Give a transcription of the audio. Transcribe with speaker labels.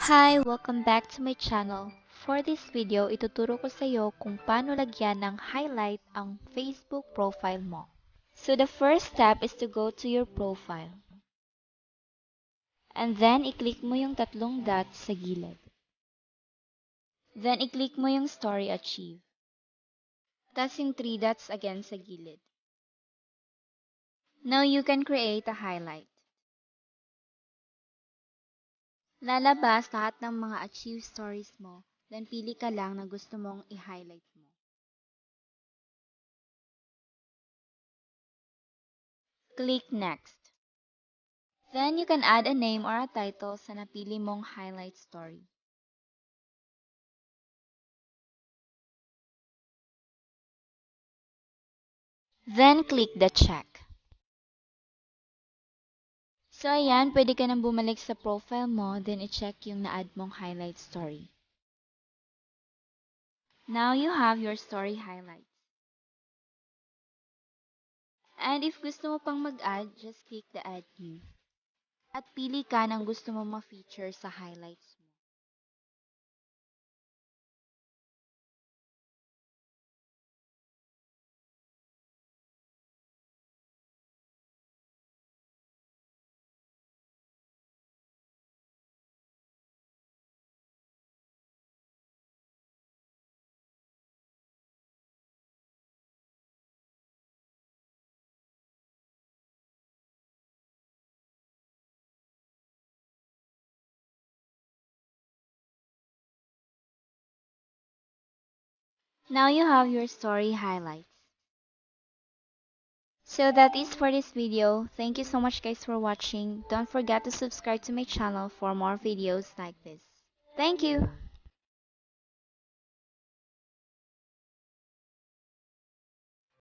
Speaker 1: Hi! Welcome back to my channel. For this video, ituturo ko sa iyo kung paano lagyan ng highlight ang Facebook profile mo. So the first step is to go to your profile. And then, i-click mo yung tatlong dots sa gilid. Then, i-click mo yung story achieve. Tapos yung 3 dots again sa gilid. Now, you can create a highlight. Lalabas lahat ng mga achieve stories mo. Then, pili ka lang na gusto mong i-highlight mo. Click next. Then, you can add a name or a title sa napili mong highlight story. Then, click the check. So, ayan, pwede ka nang bumalik sa profile mo, then i-check yung na-add mong highlight story. Now, you have your story highlights. And if gusto mo pang mag-add, just click the add new. At pili ka ng gusto mo ma-feature sa highlights mo. Now, you have your story highlights. So that is for this video. Thank you so much guys for watching. Don't forget to subscribe to my channel for more videos like this. Thank you!